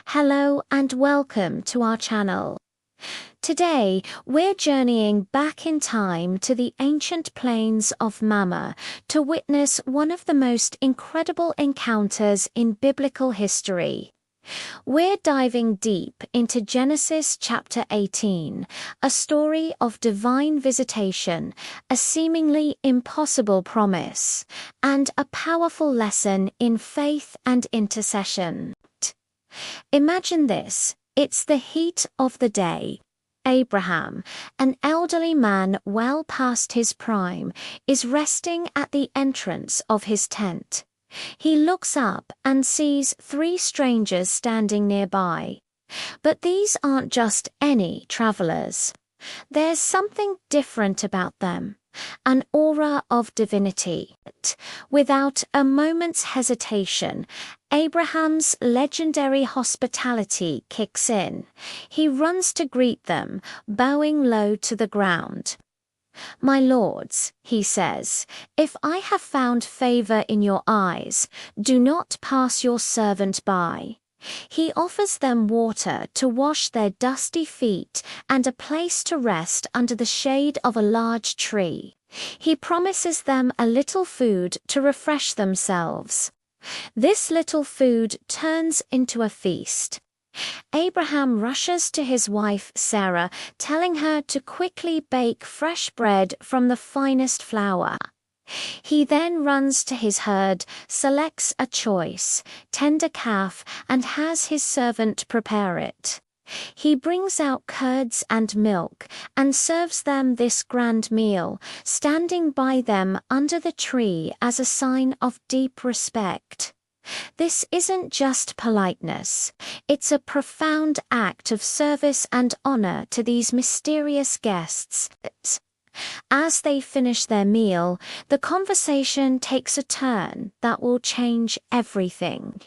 Hello and welcome to our channel. Today, we're journeying back in time to the ancient plains of Mamre to witness one of the most incredible encounters in biblical history. We're diving deep into Genesis chapter 18, a story of divine visitation, a seemingly impossible promise, and a powerful lesson in faith and intercession. Imagine this, it's the heat of the day. Abraham, an elderly man well past his prime, is resting at the entrance of his tent. He looks up and sees three strangers standing nearby. But these aren't just any travelers. There's something different about them, an aura of divinity. Without a moment's hesitation, Abraham's legendary hospitality kicks in. He runs to greet them, bowing low to the ground. "My lords," he says, "if I have found favor in your eyes, do not pass your servant by." He offers them water to wash their dusty feet and a place to rest under the shade of a large tree. He promises them a little food to refresh themselves. This little food turns into a feast. Abraham rushes to his wife Sarah, telling her to quickly bake fresh bread from the finest flour. He then runs to his herd, selects a choice, tender calf, and has his servant prepare it. He brings out curds and milk and serves them this grand meal, standing by them under the tree as a sign of deep respect. This isn't just politeness, it's a profound act of service and honor to these mysterious guests. As they finish their meal, the conversation takes a turn that will change everything.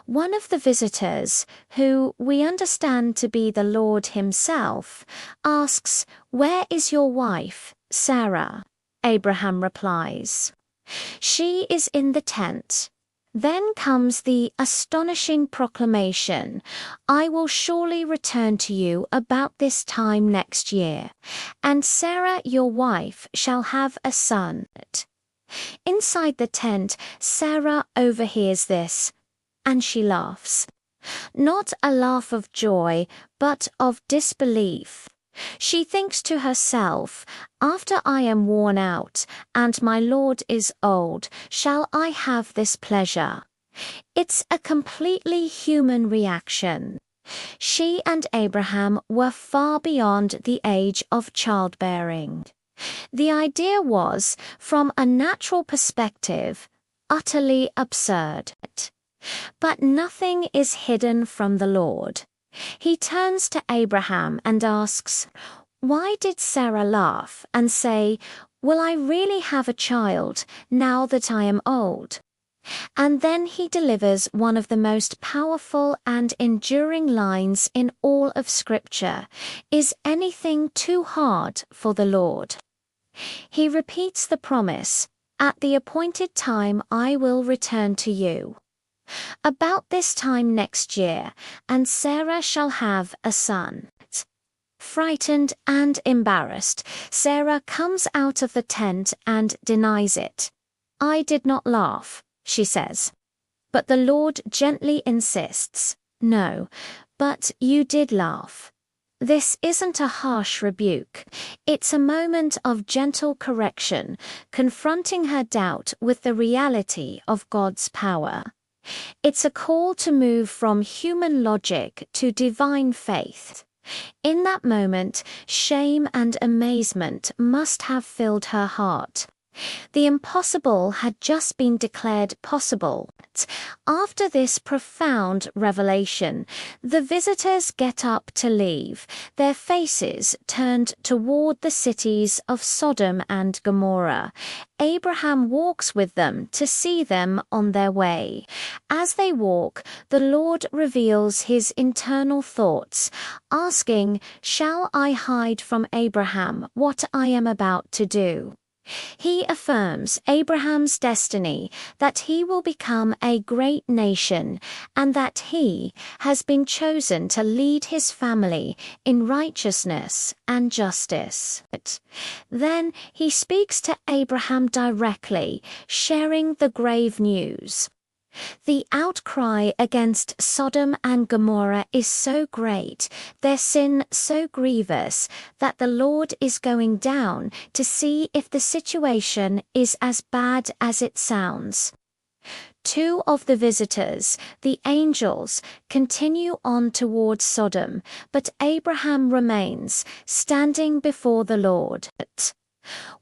One of the visitors, who we understand to be the Lord himself, asks, "Where is your wife, Sarah?" Abraham replies, "She is in the tent." Then comes the astonishing proclamation, "I will surely return to you about this time next year, and Sarah your wife shall have a son." Inside the tent, Sarah overhears this, and she laughs. Not a laugh of joy, but of disbelief. She thinks to herself, "After I am worn out, and my Lord is old, shall I have this pleasure?" It's a completely human reaction. She and Abraham were far beyond the age of childbearing. The idea was, from a natural perspective, utterly absurd. But nothing is hidden from the Lord. He turns to Abraham and asks, "Why did Sarah laugh and say, 'Will I really have a child now that I am old?'" And then he delivers one of the most powerful and enduring lines in all of Scripture, "Is anything too hard for the Lord?" He repeats the promise, "At the appointed time I will return to you." About this time next year, and Sarah shall have a son. Frightened and embarrassed, Sarah comes out of the tent and denies it. "I did not laugh," she says. But the Lord gently insists, "No, but you did laugh." This isn't a harsh rebuke. It's a moment of gentle correction, confronting her doubt with the reality of God's power. It's a call to move from human logic to divine faith. In that moment, shame and amazement must have filled her heart. The impossible had just been declared possible. After this profound revelation, the visitors get up to leave, their faces turned toward the cities of Sodom and Gomorrah. Abraham walks with them to see them on their way. As they walk, the Lord reveals his internal thoughts, asking, "Shall I hide from Abraham what I am about to do?" He affirms Abraham's destiny that he will become a great nation and that he has been chosen to lead his family in righteousness and justice. Then he speaks to Abraham directly, sharing the grave news. The outcry against Sodom and Gomorrah is so great, their sin so grievous, that the Lord is going down to see if the situation is as bad as it sounds. Two of the visitors, the angels, continue on towards Sodom, but Abraham remains, standing before the Lord.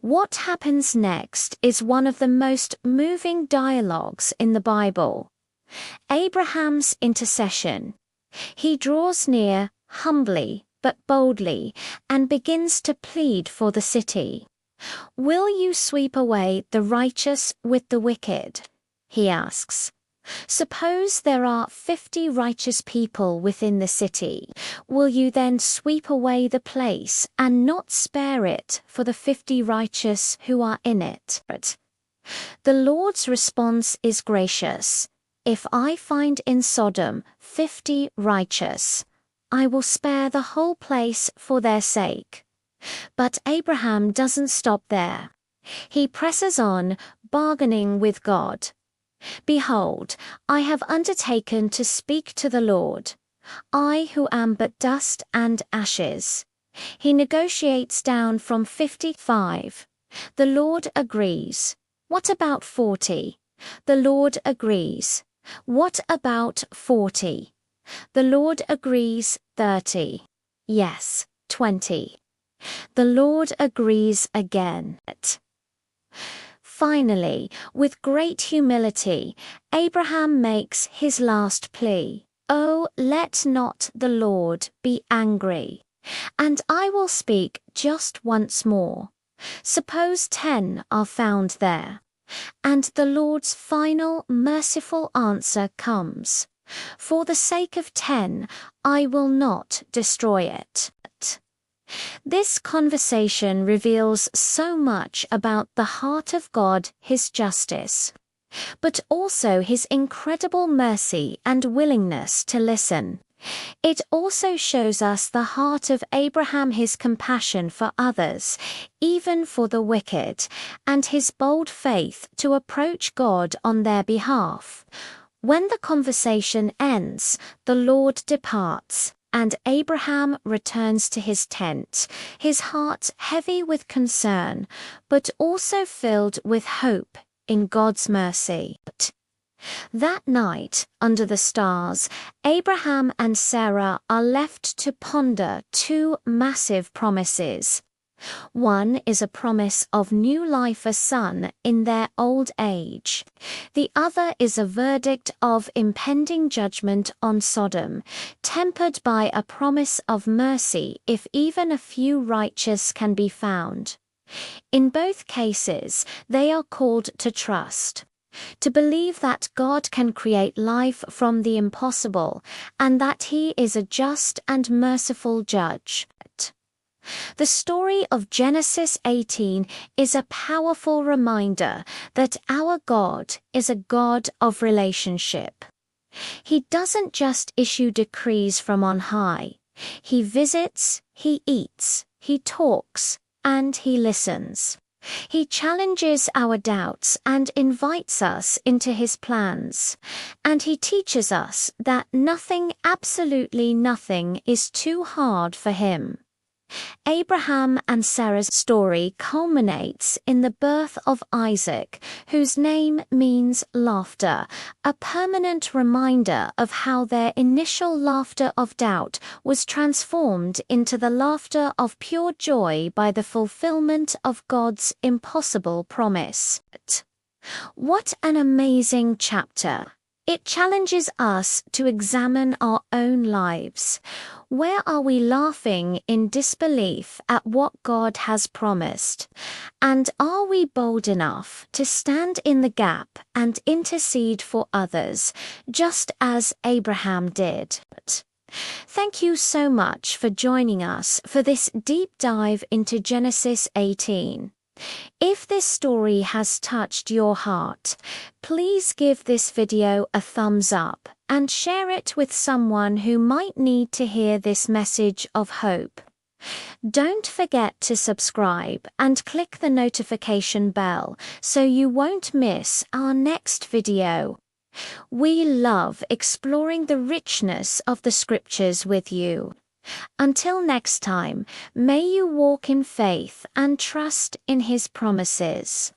What happens next is one of the most moving dialogues in the Bible. Abraham's intercession. He draws near, humbly but boldly, and begins to plead for the city. "Will you sweep away the righteous with the wicked?" he asks. "Suppose there are 50 righteous people within the city. Will you then sweep away the place and not spare it for the 50 righteous who are in it?" The Lord's response is gracious. "If I find in Sodom 50 righteous, I will spare the whole place for their sake." But Abraham doesn't stop there. He presses on, bargaining with God. "Behold, I have undertaken to speak to the Lord, I who am but dust and ashes." He negotiates down from 55. The Lord agrees. "What about 40? The Lord agrees. "What about 40? The Lord agrees. 30. "Yes, 20. The Lord agrees again. Finally, with great humility, Abraham makes his last plea. "Oh, let not the Lord be angry, and I will speak just once more. Suppose 10 are found there." And the Lord's final merciful answer comes. "For the sake of 10, I will not destroy it." This conversation reveals so much about the heart of God, his justice, but also his incredible mercy and willingness to listen. It also shows us the heart of Abraham, his compassion for others, even for the wicked, and his bold faith to approach God on their behalf. When the conversation ends, the Lord departs, and Abraham returns to his tent, his heart heavy with concern, but also filled with hope in God's mercy. That night, under the stars, Abraham and Sarah are left to ponder two massive promises. One is a promise of new life, a son in their old age. The other is a verdict of impending judgment on Sodom, tempered by a promise of mercy if even a few righteous can be found. In both cases, they are called to trust, to believe that God can create life from the impossible and that He is a just and merciful judge. The story of Genesis 18 is a powerful reminder that our God is a God of relationship. He doesn't just issue decrees from on high. He visits, He eats, He talks, and He listens. He challenges our doubts and invites us into His plans. And He teaches us that nothing, absolutely nothing, is too hard for Him. Abraham and Sarah's story culminates in the birth of Isaac, whose name means laughter, a permanent reminder of how their initial laughter of doubt was transformed into the laughter of pure joy by the fulfillment of God's impossible promise. What an amazing chapter! It challenges us to examine our own lives. Where are we laughing in disbelief at what God has promised? And are we bold enough to stand in the gap and intercede for others, just as Abraham did? Thank you so much for joining us for this deep dive into Genesis 18. If this story has touched your heart, please give this video a thumbs up and share it with someone who might need to hear this message of hope. Don't forget to subscribe and click the notification bell so you won't miss our next video. We love exploring the richness of the scriptures with you. Until next time, may you walk in faith and trust in His promises.